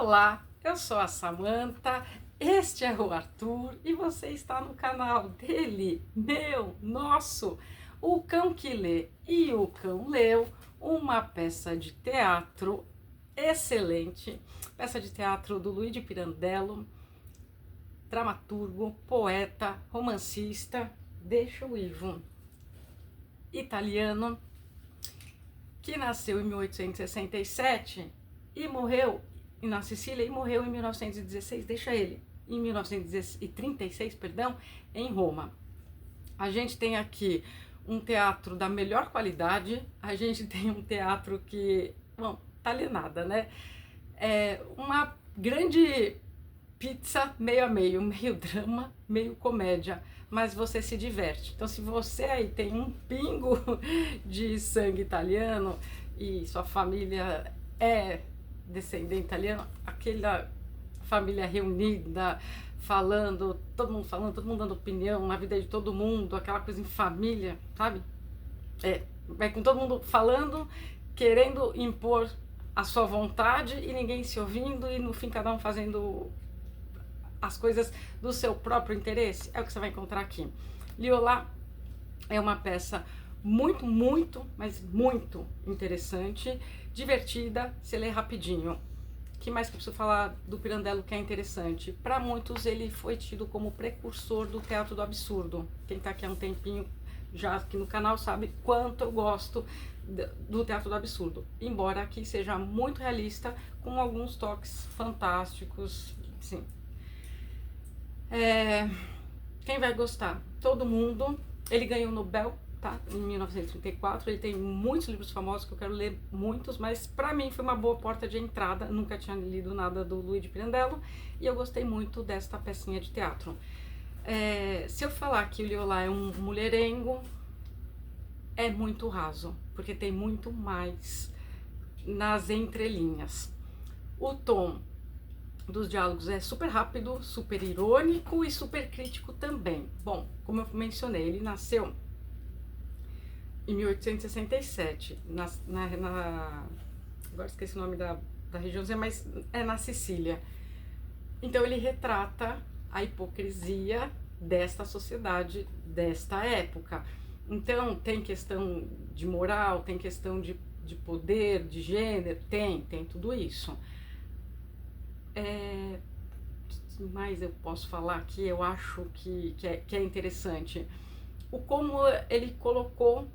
Olá, eu sou a Samantha, este é o Arthur e você está no canal dele, meu, nosso, O Cão que Lê e o Cão Leu, uma peça de teatro excelente, peça de teatro do Luigi Pirandello, dramaturgo, poeta, romancista, deixa o Ivo, italiano, que nasceu em 1867 e morreu na Sicília e morreu em 1916, deixa ele, em 1936, perdão, em Roma. A gente tem aqui um teatro da melhor qualidade, a gente tem um teatro que, bom, tá ali nada, né? É uma grande pizza meio a meio, meio drama, meio comédia, mas você se diverte. Então, se você aí tem um pingo de sangue italiano e sua família é descendente italiano, aquela família reunida, falando, todo mundo dando opinião na vida de todo mundo, aquela coisa em família, sabe? Vai com todo mundo falando, querendo impor a sua vontade e ninguém se ouvindo e no fim cada um fazendo as coisas do seu próprio interesse. É o que você vai encontrar aqui. Liolá é uma peça muito, mas muito interessante, divertida, você lê rapidinho. O que mais que eu preciso falar do Pirandello que é interessante? Para muitos ele foi tido como precursor do teatro do absurdo. Quem está aqui há um tempinho já aqui no canal sabe quanto eu gosto do teatro do absurdo. Embora aqui seja muito realista, com alguns toques fantásticos, sim. Quem vai gostar? Todo mundo. Ele ganhou o Nobel, tá? Em 1934. Ele tem muitos livros famosos que eu quero ler muitos, mas pra mim foi uma boa porta de entrada. Nunca tinha lido nada do Luigi Pirandello e eu gostei muito desta pecinha de teatro. Se eu falar que o Liolá é um mulherengo, é muito raso, porque tem muito mais nas entrelinhas. O tom dos diálogos é super rápido, super irônico e super crítico também. Bom, como eu mencionei, ele nasceu em 1867, agora esqueci o nome da regiãozinha, mas é na Sicília. Então ele retrata a hipocrisia desta sociedade, desta época. Então tem questão de moral, tem questão de poder, de gênero, tem tudo isso. O que mais eu posso falar que eu acho que é interessante? O como ele colocou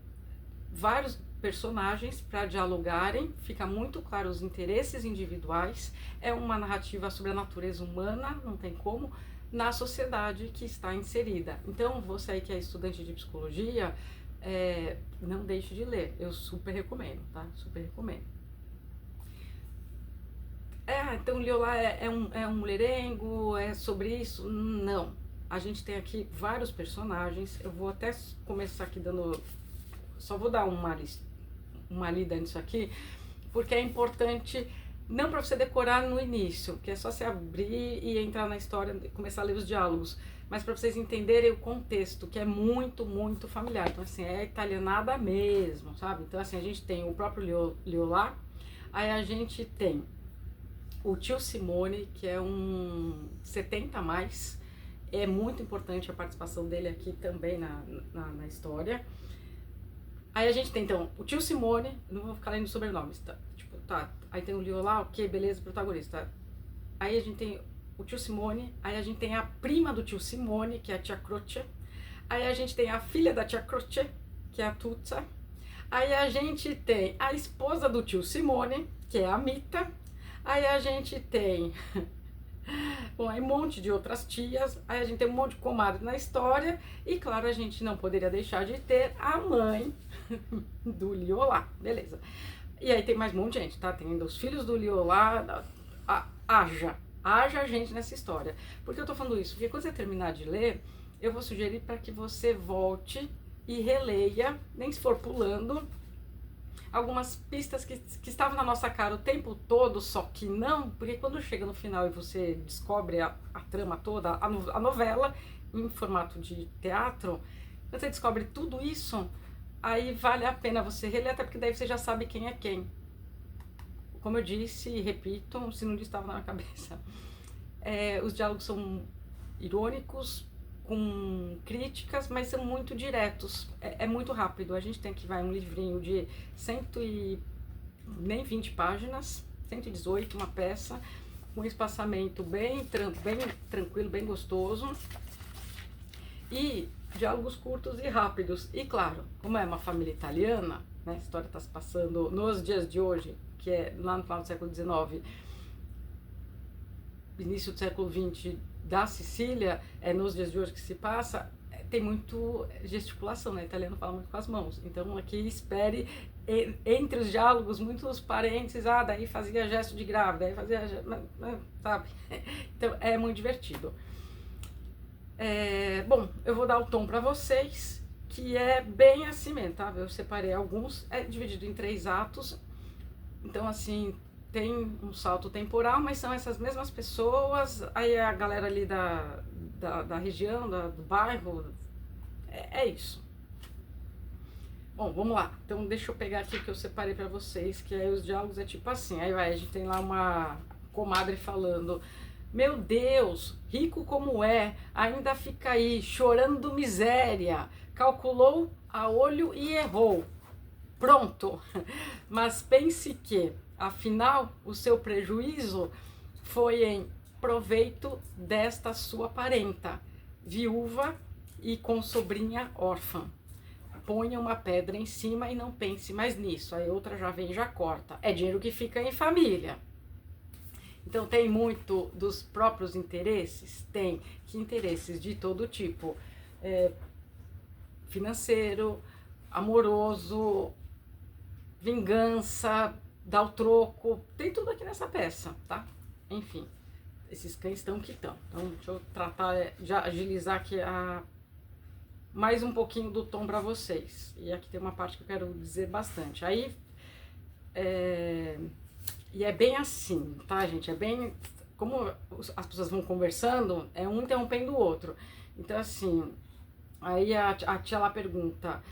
vários personagens para dialogarem, fica muito claro os interesses individuais, é uma narrativa sobre a natureza humana, não tem como, na sociedade que está inserida. Então, você aí que é estudante de psicologia, não deixe de ler, eu super recomendo, tá? Super recomendo. Então Liolá é um mulherengo, é sobre isso? Não. A gente tem aqui vários personagens, eu vou até começar aqui dando... Só vou dar uma lida nisso aqui, porque é importante, não para você decorar no início, que é só se abrir e entrar na história e começar a ler os diálogos, mas para vocês entenderem o contexto, que é muito familiar. Então, assim, é italianada mesmo, sabe? Então, assim, a gente tem o próprio Liolá, aí a gente tem o tio Simone, que é um 70 a mais, é muito importante a participação dele aqui também na história. Aí a gente tem, então, o tio Simone, não vou ficar lendo sobrenomes, tá? Tipo, tá, aí tem o Liolá, ok, beleza, protagonista. Aí a gente tem o tio Simone, aí a gente tem a prima do tio Simone, que é a tia Croce. Aí a gente tem a filha da tia Croce, que é a Tuzza. Aí a gente tem a esposa do tio Simone, que é a Mita. Aí a gente tem bom, aí um monte de outras tias, aí a gente tem um monte de comadre na história, e claro, a gente não poderia deixar de ter a mãe do Liolá, beleza. E aí tem mais um monte de gente, tá? Tem ainda os filhos do Liolá, haja gente nessa história. Por que eu tô falando isso? Porque quando você terminar de ler, eu vou sugerir para que você volte e releia, nem se for pulando, algumas pistas que estavam na nossa cara o tempo todo, só que não, porque quando chega no final e você descobre a trama toda, a novela em formato de teatro, quando você descobre tudo isso, aí vale a pena você reler, até porque daí você já sabe quem é quem. como eu disse e repito, se não estava na minha cabeça, os diálogos são irônicos, com críticas, mas são muito diretos, é muito rápido. A gente tem aqui um livrinho de nem 20 páginas, 118, uma peça, com espaçamento bem tranquilo, bem gostoso, e diálogos curtos e rápidos. E claro, como é uma família italiana, né, a história está se passando nos dias de hoje, que é lá no final do século XIX, início do século XX, da Sicília, nos dias de hoje que se passa, tem muito gesticulação, né? O italiano fala muito com as mãos. Então aqui espere, entre os diálogos, muitos parênteses, daí fazia gesto de grávida, daí fazia, sabe? Então é muito divertido. Bom, eu vou dar o tom para vocês, que é bem assim mesmo, tá? Eu separei alguns, é dividido em 3 atos, então assim, tem um salto temporal, mas são essas mesmas pessoas, aí a galera ali da região, do bairro, é isso. Bom, vamos lá. Então deixa eu pegar aqui o que eu separei para vocês, que aí os diálogos é tipo assim, aí a gente tem lá uma comadre falando: meu Deus, rico como é, ainda fica aí chorando miséria, calculou a olho e errou. Pronto, mas pense que, afinal, o seu prejuízo foi em proveito desta sua parenta, viúva e com sobrinha órfã. Ponha uma pedra em cima e não pense mais nisso. Aí outra já vem e já corta. É dinheiro que fica em família. Então tem muito dos próprios interesses? Tem. Que interesses de todo tipo. Financeiro, amoroso, vingança, dar o troco, tem tudo aqui nessa peça, tá? Enfim, esses cães estão que estão. Então, deixa eu tratar de agilizar aqui mais um pouquinho do tom para vocês. E aqui tem uma parte que eu quero dizer bastante. Aí, e é bem assim, tá, gente? É bem, como as pessoas vão conversando, é um interrompendo o outro. Então, assim, aí a tia lá pergunta: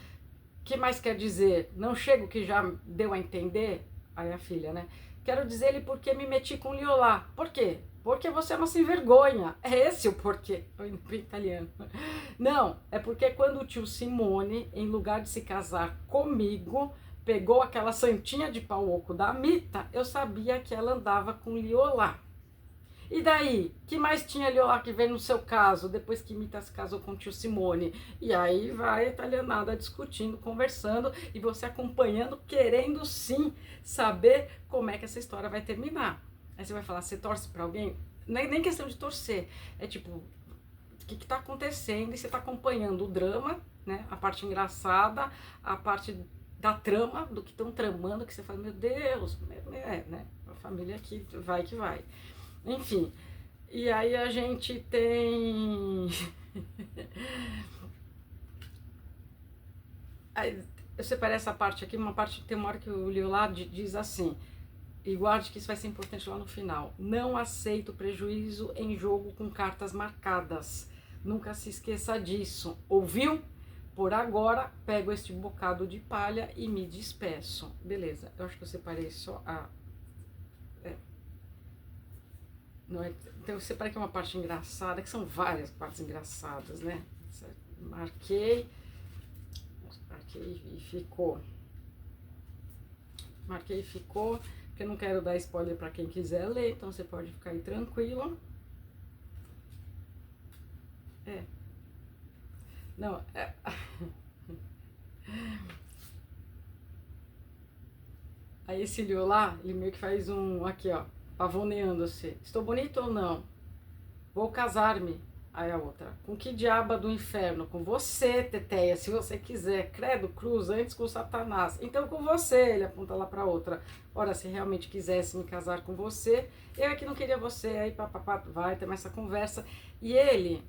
o que mais quer dizer? Não chego que já deu a entender? Aí a filha, né? Quero dizer-lhe porque me meti com Liolá. Por quê? Porque você é uma sem vergonha. É esse o porquê. Eu indo pro italiano. Não, é porque quando o tio Simone, em lugar de se casar comigo, pegou aquela santinha de pau oco da Mita, eu sabia que ela andava com Liolá. E daí? Que mais tinha Liolá que ver no seu caso, depois que Mita se casou com o tio Simone? E aí vai a italianada discutindo, conversando, e você acompanhando, querendo sim saber como é que essa história vai terminar. Aí você vai falar, você torce pra alguém? Nem questão de torcer, é tipo, o que tá acontecendo? E você tá acompanhando o drama, né? A parte engraçada, a parte da trama, do que estão tramando, que você fala, meu Deus, né? A família aqui vai que vai. Enfim, e aí a gente tem... Eu separei essa parte aqui, tem uma hora que o Liolá diz assim, e guarde que isso vai ser importante lá no final: não aceito prejuízo em jogo com cartas marcadas, nunca se esqueça disso, ouviu? Por agora, pego este bocado de palha e me despeço. Beleza, eu acho que eu separei só a... Não é, então eu separei aqui uma parte engraçada, que são várias partes engraçadas, né? Marquei e ficou. Marquei e ficou, porque eu não quero dar spoiler para quem quiser ler, então você pode ficar aí tranquilo. Não, Aí esse Liu lá, ele meio que faz aqui ó, pavoneando-se. Estou bonito ou não? Vou casar-me. Aí a outra: com que diaba do inferno? Com você, Teteia, se você quiser. Credo, cruz, antes com Satanás. Então com você, ele aponta lá pra outra. Ora, se realmente quisesse me casar com você, eu é que não queria você. Aí papapá, vai ter essa conversa. E ele...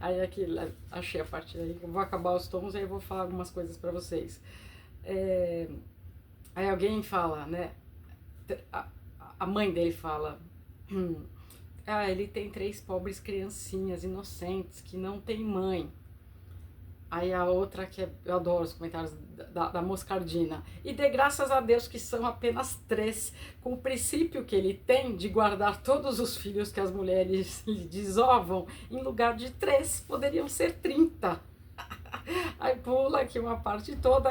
Aí aqui, achei a parte aí, eu vou acabar os tons, aí eu vou falar algumas coisas pra vocês. Aí alguém fala, né? A mãe dele fala... ele tem 3 pobres criancinhas inocentes que não tem mãe. Aí a outra, eu adoro os comentários da Moscardina. E dê graças a Deus que são apenas 3, com o princípio que ele tem de guardar todos os filhos que as mulheres lhe desovam, em lugar de 3, poderiam ser 30. Aí pula aqui uma parte toda,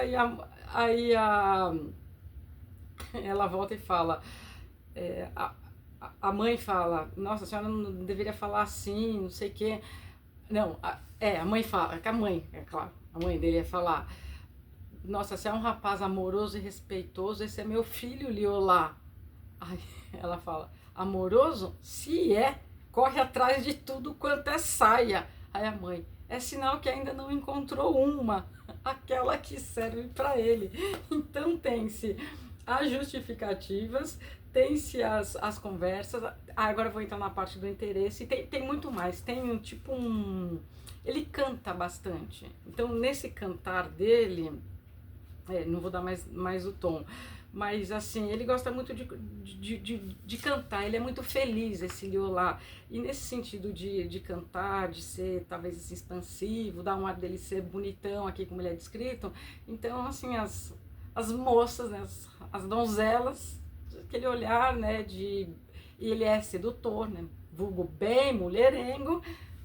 ela volta e fala, a mãe fala, nossa, a senhora não deveria falar assim, não sei o quê. Não, a mãe fala, que a mãe, é claro, a mãe dele ia falar, nossa, você é um rapaz amoroso e respeitoso, esse é meu filho, Liolá. Aí ela fala, amoroso? Se é, corre atrás de tudo quanto é saia. Aí a mãe, é sinal que ainda não encontrou uma, aquela que serve para ele. Então tem-se as justificativas, tem-se as conversas. Agora eu vou entrar na parte do interesse. Tem muito mais. Tem tipo um. Ele canta bastante. Então, nesse cantar dele, não vou dar mais o tom, mas assim, ele gosta muito de cantar, ele é muito feliz, esse Liolá. E nesse sentido de cantar, de ser talvez assim, expansivo, dar um ar dele ser bonitão aqui, como ele é descrito. Então, assim, as moças, né, as donzelas, aquele olhar, né, e ele é sedutor, né, vulgo bem mulherengo,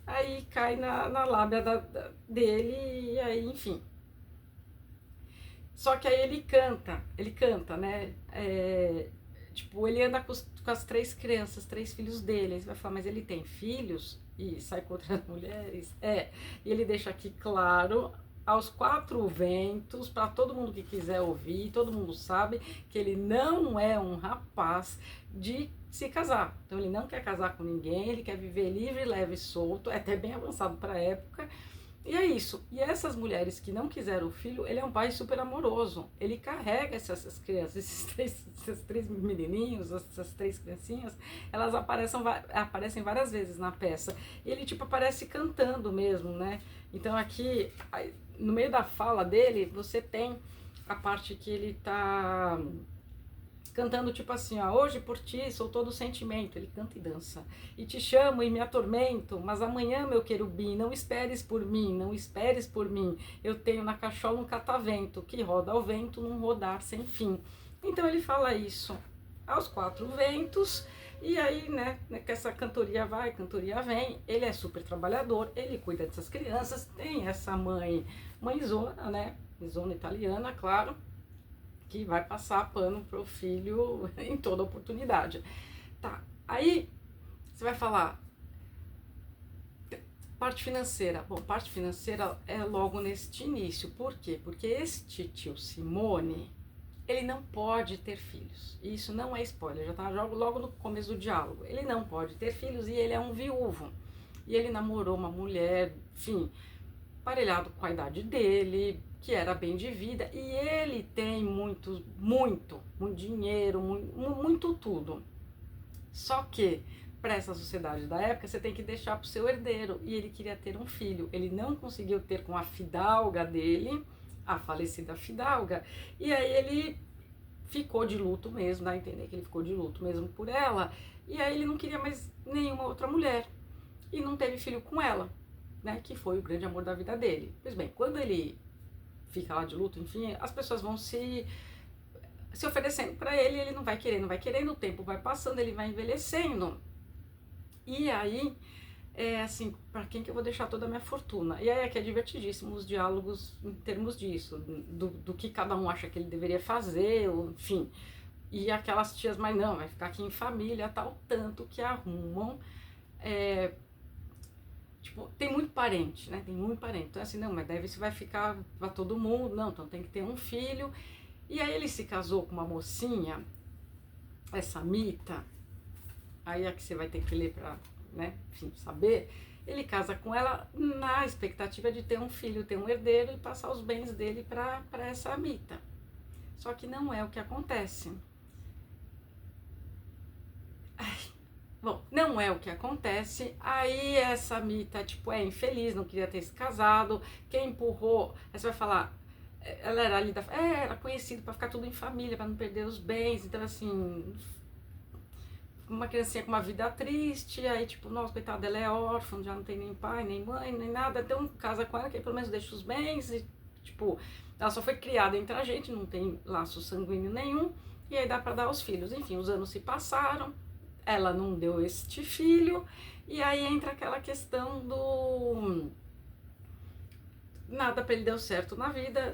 aí cai na lábia dele, e aí, enfim. Só que aí ele canta, né, tipo, ele anda com as 3 crianças, 3 filhos dele, aí você vai falar, mas ele tem filhos? E sai com outras mulheres? E ele deixa aqui claro, aos 4 ventos, para todo mundo que quiser ouvir, todo mundo sabe que ele não é um rapaz de se casar. Então ele não quer casar com ninguém, ele quer viver livre, leve e solto, é até bem avançado para a época. E é isso. E essas mulheres que não quiseram o filho, ele é um pai super amoroso. Ele carrega essas crianças, esses 3 menininhos, essas 3 criancinhas, elas aparecem várias vezes na peça. E ele tipo aparece cantando mesmo, né? Então aqui, no meio da fala dele, você tem a parte que ele tá cantando tipo assim, ó, hoje por ti sou todo sentimento, ele canta e dança, e te chamo e me atormento, mas amanhã, meu querubim, não esperes por mim, não esperes por mim, eu tenho na cachola um catavento, que roda ao vento num rodar sem fim. Então ele fala isso aos 4 ventos, e aí, né, que essa cantoria vai, cantoria vem, ele é super trabalhador, ele cuida dessas crianças, tem essa mãezona, né, mãezona italiana, claro, que vai passar pano pro filho em toda oportunidade. Tá, aí você vai falar, parte financeira. Bom, parte financeira é logo neste início. Por quê? Porque este tio Simone, ele não pode ter filhos. E isso não é spoiler, já tá logo no começo do diálogo. Ele não pode ter filhos e ele é um viúvo. E ele namorou uma mulher, enfim, parelhado com a idade dele, que era bem de vida, e ele tem muito dinheiro, muito tudo. Só que, para essa sociedade da época, você tem que deixar para o seu herdeiro, e ele queria ter um filho. Ele não conseguiu ter com a fidalga dele, a falecida fidalga, e aí ele ficou de luto mesmo, dá a entender que ele ficou de luto mesmo por ela, e aí ele não queria mais nenhuma outra mulher, e não teve filho com ela, né, que foi o grande amor da vida dele. Pois bem, quando ele fica lá de luto, enfim, as pessoas vão se oferecendo para ele, ele não vai querendo, o tempo vai passando, ele vai envelhecendo. E aí, assim, para quem que eu vou deixar toda a minha fortuna? E aí é que é divertidíssimo os diálogos em termos disso, do que cada um acha que ele deveria fazer, enfim. E aquelas tias, mas não, vai ficar aqui em família, tal, tanto que arrumam. Tipo, tem muito parente, né? Tem muito parente. Então, assim, não, mas daí você vai ficar pra todo mundo. Não, então tem que ter um filho. E aí ele se casou com uma mocinha, essa Mita, aí é que você vai ter que ler pra, né, enfim, saber. Ele casa com ela na expectativa de ter um filho, ter um herdeiro e passar os bens dele pra essa Mita. Só que não é o que acontece. Bom, não é o que acontece, aí essa Mita, tipo, é infeliz, não queria ter se casado, quem empurrou, aí você vai falar, ela era ali era conhecida para ficar tudo em família, para não perder os bens, então assim, uma criancinha com uma vida triste, aí tipo, nossa, coitada, ela é órfã, já não tem nem pai, nem mãe, nem nada, então casa com ela, que aí pelo menos deixa os bens, e tipo, ela só foi criada entre a gente, não tem laço sanguíneo nenhum, e aí dá pra dar os filhos. Enfim, os anos se passaram, ela não deu este filho, e aí entra aquela questão do nada pra ele deu certo na vida.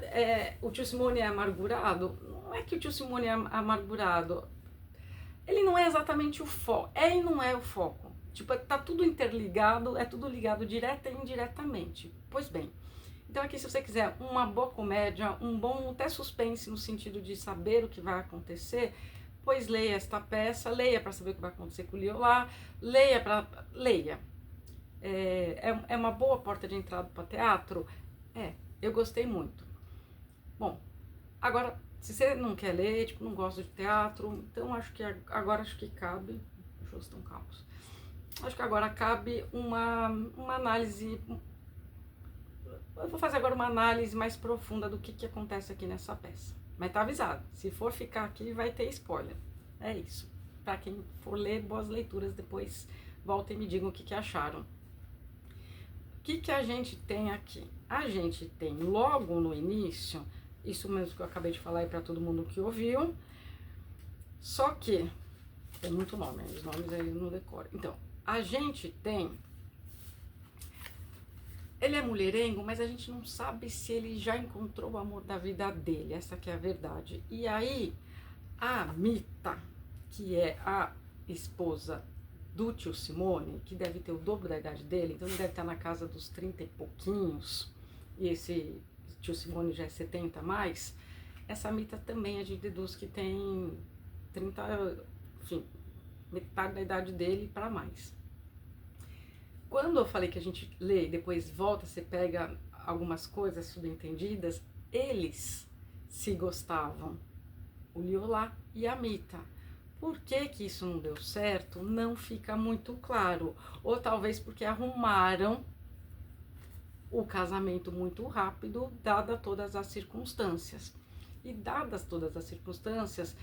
O tio Simone é amargurado? Não é que o tio Simone é amargurado, ele não é exatamente o foco, e não é o foco. Tipo, tá tudo interligado, é tudo ligado direta e indiretamente. Pois bem, então aqui se você quiser uma boa comédia, um bom até suspense no sentido de saber o que vai acontecer, pois leia esta peça, leia para saber o que vai acontecer com o Liolá, leia. É uma boa porta de entrada para teatro? Eu gostei muito. Bom, agora, se você não quer ler, tipo, não gosta de teatro, então acho que agora acho que cabe. Os cachorros estão calmos. Acho que agora cabe uma análise. Eu vou fazer agora uma análise mais profunda do que acontece aqui nessa peça. Mas tá avisado, se for ficar aqui vai ter spoiler. É isso. Pra quem for ler, boas leituras, depois voltem e me digam o que acharam. O que a gente tem aqui? A gente tem logo no início, isso mesmo que eu acabei de falar aí pra todo mundo que ouviu, só que tem muito nome, os nomes aí não decoro. Então, a gente tem. Ele é mulherengo, mas a gente não sabe se ele já encontrou o amor da vida dele, essa que é a verdade. E aí, a Mita, que é a esposa do tio Simone, que deve ter o dobro da idade dele, então ele deve estar na casa dos 30 e pouquinhos, e esse tio Simone já é 70 a mais, essa Mita também a gente deduz que tem 30, enfim, metade da idade dele para mais. Quando eu falei que a gente lê e depois volta, você pega algumas coisas subentendidas, eles se gostavam, o Liolá e a Mita. Por que isso não deu certo? Não fica muito claro. Ou talvez porque arrumaram o casamento muito rápido, dadas todas as circunstâncias. E dadas todas as circunstâncias,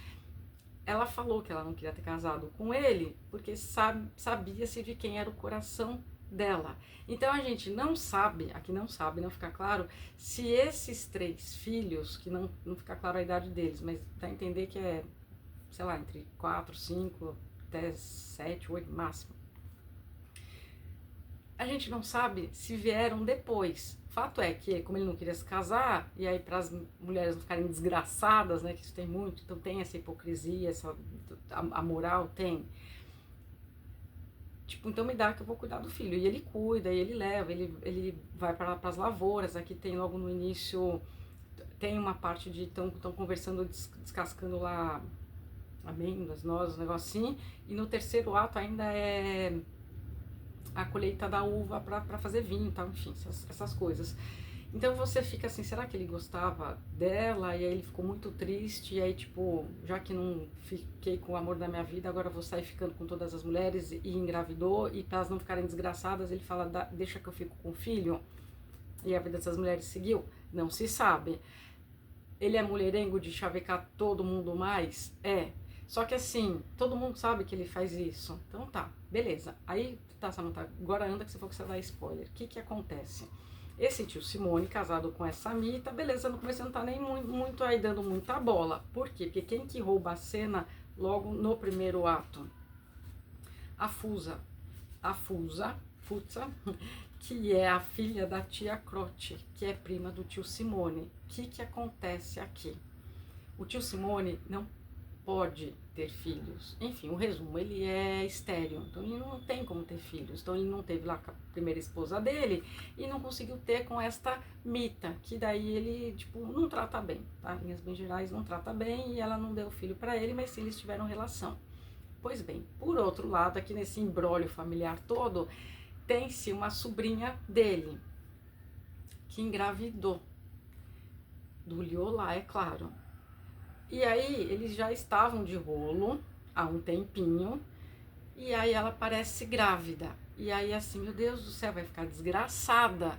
ela falou que ela não queria ter casado com ele, porque sabia-se de quem era o coração dela. Então a gente não sabe, aqui não sabe, não fica claro, se esses 3 filhos, que não fica claro a idade deles, mas dá a entender que é, sei lá, entre 4, 5, até 7, 8 máximo. A gente não sabe se vieram depois. Fato é que, como ele não queria se casar, e aí para as mulheres não ficarem desgraçadas, né, que isso tem muito, então tem essa hipocrisia, a moral tem. Tipo, então me dá que eu vou cuidar do filho. E ele cuida, e ele leva, ele vai para as lavouras. Aqui tem logo no início, tem uma parte de estão conversando, descascando lá amêndoas, nozes, um negocinho. E no terceiro ato ainda é a colheita da uva para fazer vinho, tá? Enfim, essas coisas. Então você fica assim, será que ele gostava dela? E aí ele ficou muito triste, e aí tipo, já que não fiquei com o amor da minha vida, agora vou sair ficando com todas as mulheres, e engravidou, e para elas não ficarem desgraçadas, ele fala, deixa que eu fico com o filho, e a vida dessas mulheres seguiu? Não se sabe. Ele é mulherengo de chavecar todo mundo mais? É. Só que assim, todo mundo sabe que ele faz isso. Então tá, beleza. Aí, tá, Samantha, agora anda que você falou que você vai dar spoiler. O que acontece? Esse tio Simone, casado com essa Mita, beleza, no começo não tá nem muito aí dando muita bola. Por quê? Porque quem que rouba a cena logo no primeiro ato? A Fusa, que é a filha da tia Croce, que é prima do tio Simone. O que acontece aqui? O tio Simone não pode ter filhos. Enfim, o resumo, ele é estéril, então ele não tem como ter filhos. Então ele não teve lá com a primeira esposa dele e não conseguiu ter com esta Mita, que daí ele, tipo, não trata bem, tá? Em linhas bem gerais, não trata bem, e ela não deu filho para ele, mas sim, eles tiveram relação. Pois bem, por outro lado, aqui nesse imbróglio familiar todo, tem-se uma sobrinha dele, que engravidou, do Liolá, é claro. E aí, eles já estavam de rolo há um tempinho, e aí ela parece grávida. E aí, assim, meu Deus do céu, vai ficar desgraçada.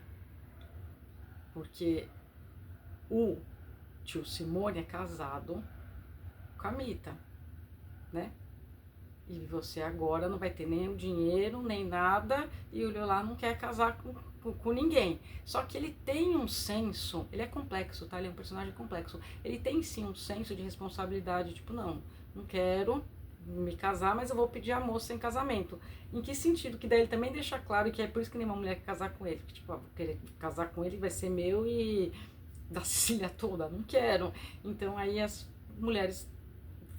Porque o tio Simone é casado com a Mita, né? E você agora não vai ter nem o dinheiro, nem nada, e o Liolá não quer casar com ninguém. Só que ele tem um senso, ele é complexo, tá? Ele é um personagem complexo. Ele tem sim um senso de responsabilidade, tipo, não quero me casar, mas eu vou pedir a moça em casamento. Em que sentido? Que daí ele também deixa claro que é por isso que nenhuma mulher quer casar com ele. Que, tipo, vou querer casar com ele, vai ser meu e da Sicília toda, não quero. Então aí as mulheres,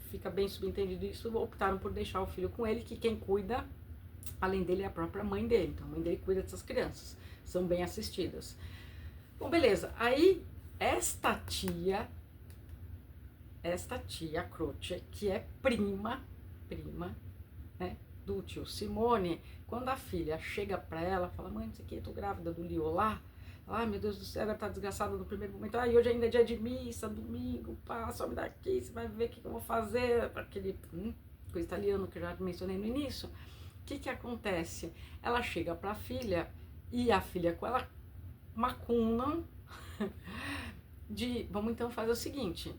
fica bem subentendido isso, optaram por deixar o filho com ele, que quem cuida, além dele, é a própria mãe dele. Então a mãe dele cuida dessas crianças, são bem assistidas. Bom, beleza. Aí esta tia Croce, que é prima, né, do tio Simone, quando a filha chega pra ela, fala, mãe, não sei o que, eu tô grávida do Liolá. Ai, meu Deus do céu, ela tá desgraçada no primeiro momento. Ai, hoje ainda é dia de missa, domingo, pá, some daqui, você vai ver o que eu vou fazer. Aquele coisa italiano que eu já mencionei no início. O que acontece? Ela chega pra filha e a filha com ela macunam de, vamos então fazer o seguinte,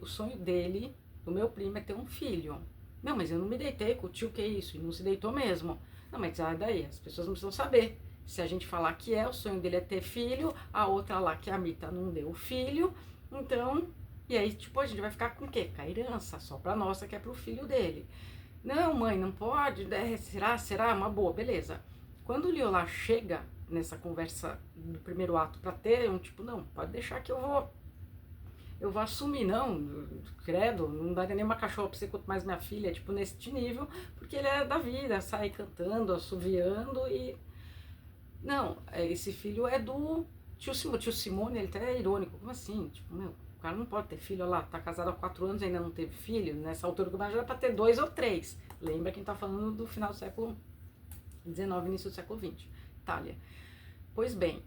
o sonho dele, do meu primo, é ter um filho. Não, mas eu não me deitei com o tio, que é isso? E não se deitou mesmo. Não, mas daí, as pessoas não precisam saber. Se a gente falar que o sonho dele é ter filho, a outra lá, que é a Mita, não deu filho, então, e aí, tipo, a gente vai ficar com o quê? Com a herança, só pra nossa, que é pro filho dele. Não, mãe, não pode, será? Uma boa, beleza. Quando o Liolá chega nessa conversa do primeiro ato pra ter um tipo, não, pode deixar que eu vou assumir, não, credo, não daria nem uma cachorra pra você, quanto mais minha filha, tipo, nesse nível, porque ele é da vida, sai cantando, assoviando e... Não, esse filho é do tio Simone. Tio Simone, ele até é irônico. Como assim? Tipo, meu, o cara não pode ter filho, olha lá, tá casado há 4 anos e ainda não teve filho. Nessa altura do campeonato já era pra ter 2 ou 3. Lembra quem tá falando do final do século XIX, início do século XX. Itália. Pois bem,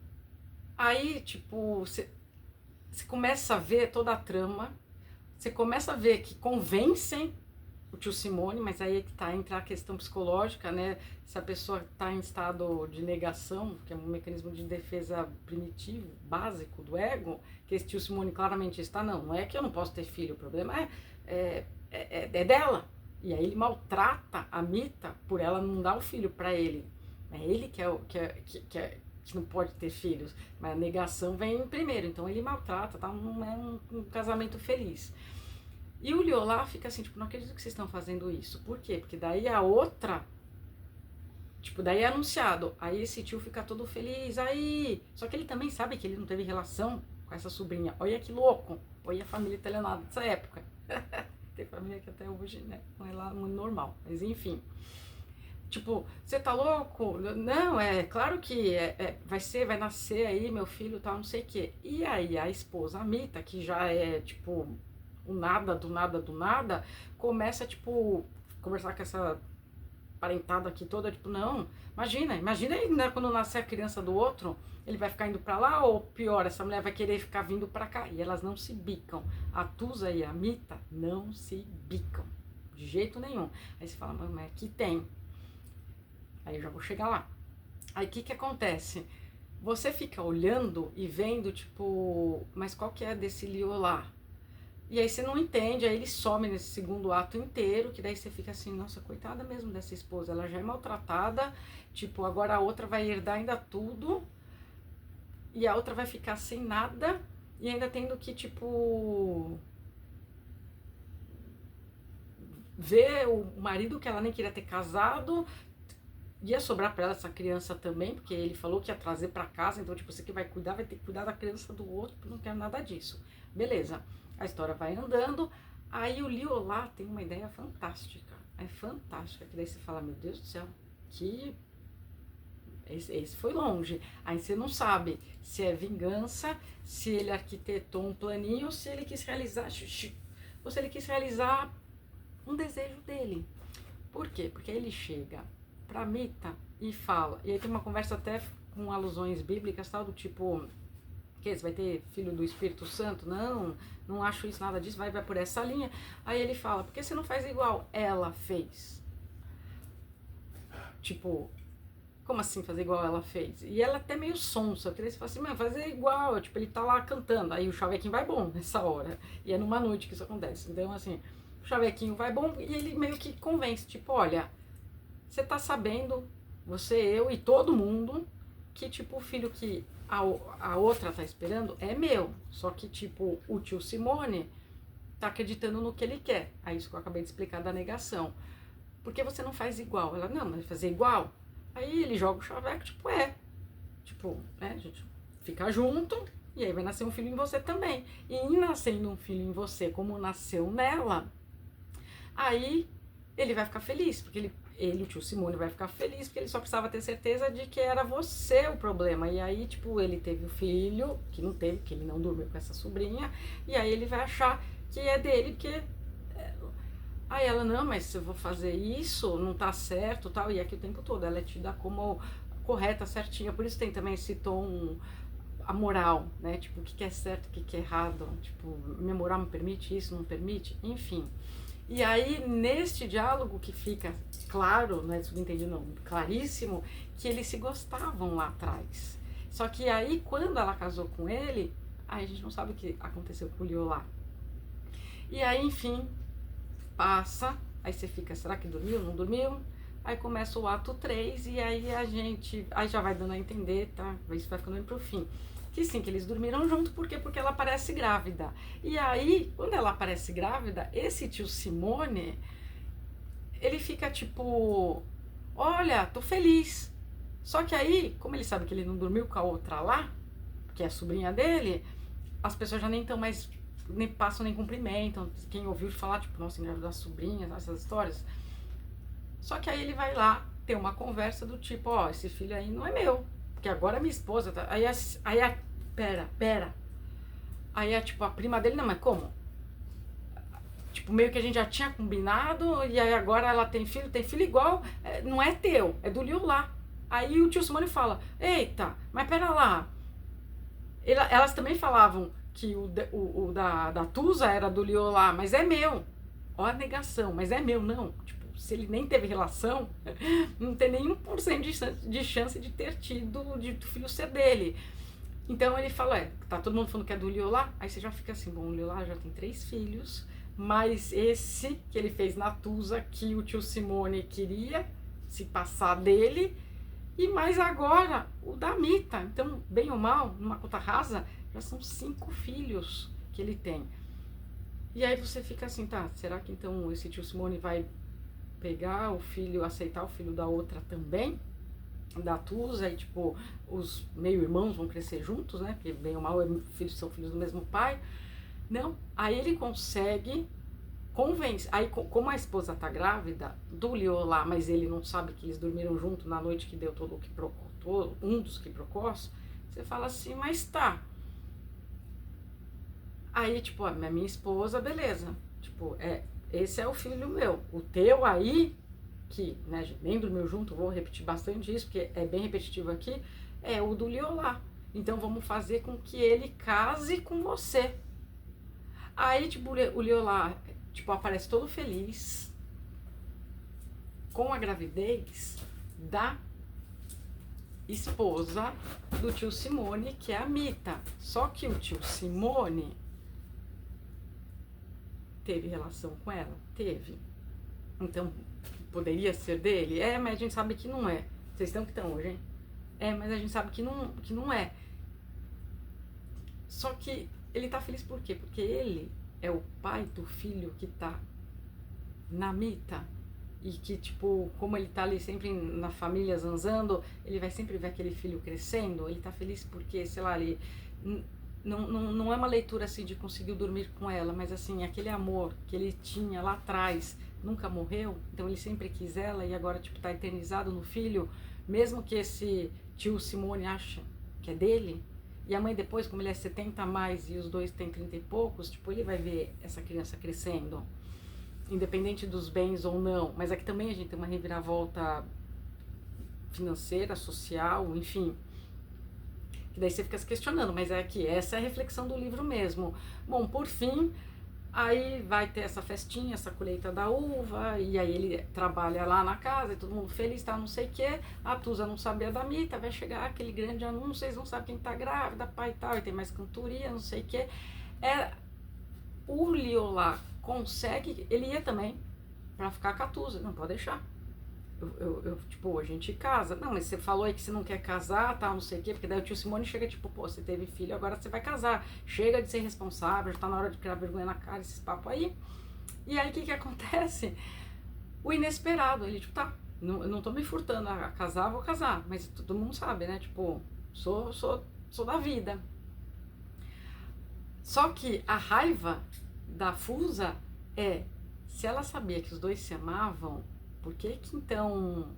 aí, tipo, você começa a ver toda a trama, você começa a ver que convencem o tio Simone, mas aí é que tá, entra a questão psicológica, né? Se a pessoa tá em estado de negação, que é um mecanismo de defesa primitivo, básico do ego, que esse tio Simone claramente está, não é que eu não posso ter filho, o problema é dela. E aí ele maltrata a Mita por ela não dar o filho para ele. É ele que não pode ter filhos, mas a negação vem primeiro, então ele maltrata, tá? Não é um casamento feliz. E o Liolá fica assim, tipo, não acredito que vocês estão fazendo isso. Por quê? Porque daí a outra, tipo, daí é anunciado. Aí esse tio fica todo feliz, aí... Só que ele também sabe que ele não teve relação com essa sobrinha. Olha que louco. Olha a família italiana dessa época. Tem família que até hoje, né, não é lá muito normal. Mas enfim. Tipo, você tá louco? Não, é claro que vai nascer aí meu filho, tal, não sei o quê. E aí a esposa, a Mita, que já é, tipo... o nada, do nada, começa, tipo, conversar com essa parentada aqui toda, tipo, não, imagina aí, né, quando nascer a criança do outro, ele vai ficar indo pra lá, ou pior, essa mulher vai querer ficar vindo pra cá, e elas não se bicam, a Tusa e a Mita não se bicam, de jeito nenhum. Aí você fala, mas aqui tem, aí eu já vou chegar lá. Aí o que acontece? Você fica olhando e vendo, tipo, mas qual que é desse Liolá? E aí você não entende, aí ele some nesse segundo ato inteiro, que daí você fica assim, nossa, coitada mesmo dessa esposa, ela já é maltratada, tipo, agora a outra vai herdar ainda tudo, e a outra vai ficar sem nada, e ainda tendo que, tipo, ver o marido que ela nem queria ter casado, ia sobrar pra ela essa criança também, porque ele falou que ia trazer pra casa, então, tipo, você que vai cuidar, vai ter que cuidar da criança do outro, não quero nada disso. Beleza. A história vai andando, aí o Liolá tem uma ideia fantástica, é fantástica, que daí você fala, meu Deus do céu, que esse foi longe. Aí você não sabe se é vingança, se ele arquitetou um planinho, ou se ele quis realizar, ou se ele quis realizar um desejo dele. Por quê? Porque ele chega pra Mita e fala, e aí tem uma conversa até com alusões bíblicas, tal, do tipo... que você vai ter filho do Espírito Santo? Não acho isso, nada disso, vai por essa linha. Aí ele fala, por que você não faz igual ela fez? Tipo, como assim fazer igual ela fez? E ela até meio sonsa, porque daí você fala assim, mas fazer igual, tipo, ele tá lá cantando, aí o chavequinho vai bom nessa hora, e é numa noite que isso acontece. Então, assim, o o chavequinho vai bom, e ele meio que convence, tipo, olha, você tá sabendo, você, eu e todo mundo, que tipo, o filho que a outra tá esperando é meu. Só que, tipo, o tio Simone tá acreditando no que ele quer. É isso que eu acabei de explicar da negação. Por que você não faz igual? Ela, não, mas fazer igual? Aí ele joga o chaveco, tipo, tipo, né, a gente fica junto, e aí vai nascer um filho em você também. E em nascendo um filho em você, como nasceu nela, aí ele vai ficar feliz, porque ele, o tio Simone, vai ficar feliz, porque ele só precisava ter certeza de que era você o problema. E aí, tipo, ele teve o filho, que não teve, que ele não dormiu com essa sobrinha, e aí ele vai achar que é dele, porque... Aí ela, não, mas se eu vou fazer isso, não tá certo, tal, e aqui o tempo todo ela é tida como correta, certinha, por isso tem também esse tom, a moral, né, tipo, o que é certo, o que é errado, tipo, minha moral me permite isso, não permite, enfim. E aí, neste diálogo que fica claro, não é subentendido não, claríssimo, que eles se gostavam lá atrás. Só que aí, quando ela casou com ele, aí a gente não sabe o que aconteceu com o Liolá. E aí, enfim, passa, aí você fica, será que dormiu, não dormiu? Aí começa o ato 3 e aí a gente, aí já vai dando a entender, tá? Isso vai ficando pro fim. Que sim, que eles dormiram junto, por quê? Porque ela aparece grávida. E aí, quando ela aparece grávida, esse tio Simone, ele fica tipo, olha, tô feliz. Só que aí, como ele sabe que ele não dormiu com a outra lá, que é a sobrinha dele, as pessoas já nem estão mais, nem passam, nem cumprimentam. Quem ouviu falar, tipo, nossa, engravidou a sobrinha, essas histórias. Só que aí ele vai lá ter uma conversa do tipo, ó, esse filho aí não é meu, porque agora minha esposa tá... Pera. Aí é tipo, a prima dele, não, mas como? Tipo, meio que a gente já tinha combinado, e aí agora ela tem filho igual, não é teu, é do Liu lá. Aí o tio Simone fala, eita, mas pera lá. Elas também falavam que o da Tusa era do Liu lá, mas é meu. Ó a negação, mas é meu, não. Tipo, se ele nem teve relação, não tem nem 1% de chance de ter tido, de o filho ser dele. Então ele fala, tá todo mundo falando que é do Liolá, aí você já fica assim, bom, o Liolá já tem 3 filhos, mas esse que ele fez na Tusa, que o tio Simone queria se passar dele, e mais agora o da Mita. Então, bem ou mal, numa conta rasa, já são 5 filhos que ele tem. E aí você fica assim, tá, será que então esse tio Simone vai pegar o filho, aceitar o filho da outra também? Da Tusa, e tipo, os meio-irmãos vão crescer juntos, né? Porque bem ou mal são filhos do mesmo pai. Não, aí ele consegue convencer. Aí, como a esposa tá grávida do Liolá, mas ele não sabe que eles dormiram junto na noite que deu todo o quiprocó, um dos quiprocós, você fala assim, mas tá. Aí, tipo, a minha esposa, beleza. Tipo, esse é o filho meu. O teu aí, que, né, a gente nem dormiu junto, vou repetir bastante isso, porque é bem repetitivo aqui, é o do Liolá. Então vamos fazer com que ele case com você. Aí, tipo, o Liolá, tipo, aparece todo feliz com a gravidez da esposa do tio Simone, que é a Mita. Só que o tio Simone teve relação com ela? Teve. Então, poderia ser dele? Mas a gente sabe que não é. Vocês estão que estão hoje, hein? Mas a gente sabe que não é. Só que ele tá feliz por quê? Porque ele é o pai do filho que tá na Mita. E que, tipo, como ele tá ali sempre na família zanzando, ele vai sempre ver aquele filho crescendo. Ele tá feliz porque, sei lá, ele... Não é uma leitura assim de conseguiu dormir com ela, mas assim, aquele amor que ele tinha lá atrás nunca morreu, então ele sempre quis ela e agora, tipo, tá eternizado no filho, mesmo que esse tio Simone acha que é dele, e a mãe depois, como ele é 70 a mais e os dois têm 30 e poucos, tipo, ele vai ver essa criança crescendo, independente dos bens ou não, mas aqui também a gente tem uma reviravolta financeira, social, enfim, que daí você fica se questionando, mas é que essa é a reflexão do livro mesmo. Bom, por fim, aí vai ter essa festinha, essa colheita da uva, e aí ele trabalha lá na casa, e todo mundo feliz, tá, não sei o quê, a Tusa não sabia da Mita, vai chegar aquele grande anúncio, vocês não sabem quem tá grávida, pai e tal, e tem mais cantoria, não sei o quê. O Liolá consegue, ele ia também pra ficar com a Tusa, não pode deixar. Tipo, a gente casa. Não, mas você falou aí que você não quer casar, tal, não sei o quê, porque daí o tio Simone chega, tipo, pô, você teve filho, agora você vai casar. Chega de ser responsável, já tá na hora de criar vergonha na cara, esses papos aí. E aí, o que que acontece? O inesperado, ele, tipo, tá, eu não tô me furtando a casar, vou casar. Mas todo mundo sabe, né? Tipo, sou da vida. Só que a raiva da Fusa é, se ela sabia que os dois se amavam, por que que então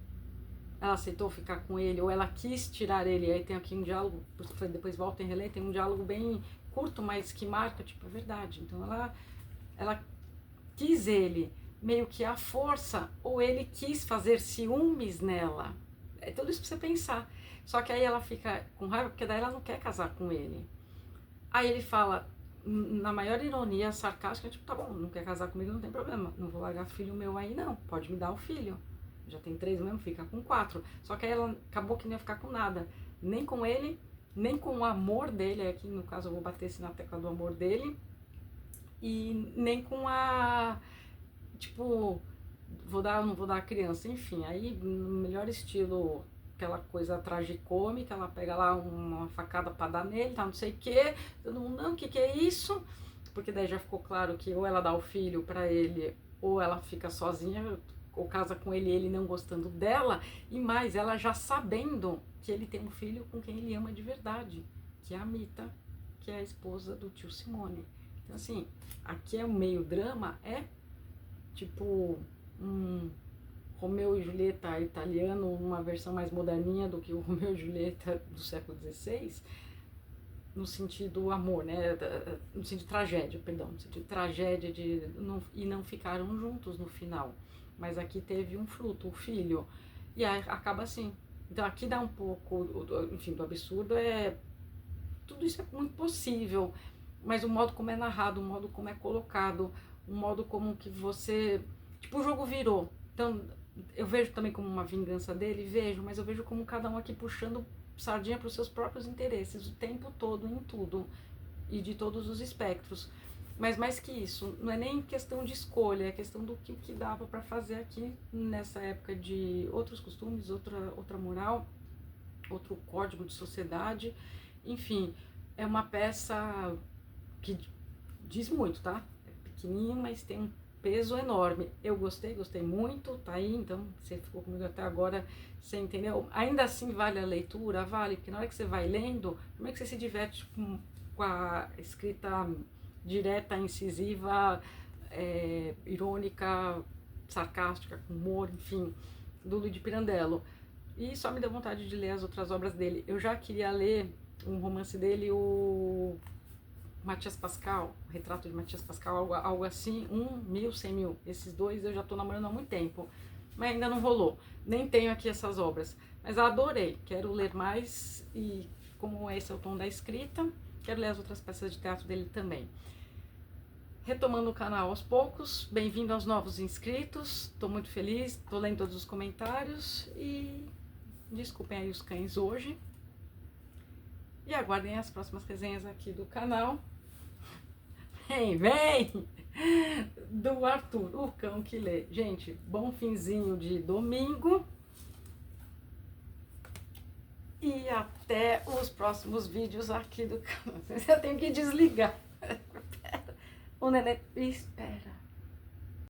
ela aceitou ficar com ele, ou ela quis tirar ele? Aí tem aqui um diálogo, depois volta em relé, tem um diálogo bem curto, mas que marca, tipo, é verdade. Então ela quis ele meio que à força, ou ele quis fazer ciúmes nela. É tudo isso pra você pensar. Só que aí ela fica com raiva, porque daí ela não quer casar com ele. Aí ele fala, na maior ironia sarcástica, tipo, tá bom, não quer casar comigo, não tem problema, não vou largar filho meu aí não, pode me dar o filho. Já tem 3 mesmo, fica com 4. Só que aí ela acabou que não ia ficar com nada, nem com ele, nem com o amor dele, aqui no caso eu vou bater na tecla do amor dele, e nem com a, tipo, não vou dar a criança, enfim, aí no melhor estilo, aquela coisa tragicômica, ela pega lá uma facada pra dar nele, tá, não sei o que, todo mundo, não, o que é isso? Porque daí já ficou claro que ou ela dá o filho pra ele, ou ela fica sozinha, ou casa com ele e ele não gostando dela, e mais, ela já sabendo que ele tem um filho com quem ele ama de verdade, que é a Mita, que é a esposa do tio Simone. Então assim, aqui é um meio drama, é tipo um Romeu e Julieta italiano, uma versão mais moderninha do que o Romeu e Julieta do século XVI, no sentido amor, né? No sentido tragédia, perdão, no sentido tragédia e não ficaram juntos no final. Mas aqui teve um fruto, o filho, e aí acaba assim. Então aqui dá um pouco, enfim, do absurdo, tudo isso é muito possível, mas o modo como é narrado, o modo como é colocado, o modo como que você, tipo, o jogo virou. Então eu vejo também como uma vingança dele, vejo, mas eu vejo como cada um aqui puxando sardinha para os seus próprios interesses o tempo todo, em tudo, e de todos os espectros. Mas mais que isso, não é nem questão de escolha, é questão do que dava para fazer aqui nessa época de outros costumes, outra moral, outro código de sociedade. Enfim, é uma peça que diz muito, tá? É pequenininho, mas tem um peso enorme. Eu gostei muito, tá aí, então você ficou comigo até agora, você entendeu? Ainda assim vale a leitura, vale, porque na hora que você vai lendo, como é que você se diverte com a escrita direta, incisiva, irônica, sarcástica, com humor, enfim, do Luigi Pirandello. E só me deu vontade de ler as outras obras dele. Eu já queria ler um romance dele, o Matias Pascal, o Retrato de Matias Pascal, algo assim, 1.000, 100.000. Esses dois eu já tô namorando há muito tempo, mas ainda não rolou. Nem tenho aqui essas obras, mas adorei. Quero ler mais e como esse é o tom da escrita, quero ler as outras peças de teatro dele também. Retomando o canal aos poucos, bem-vindo aos novos inscritos, estou muito feliz, estou lendo todos os comentários e desculpem aí os cães hoje. E aguardem as próximas resenhas aqui do canal. Vem! Do Arthur, o cão que lê. Gente, bom finzinho de domingo. E até os próximos vídeos aqui do canal. Eu tenho que desligar. O neném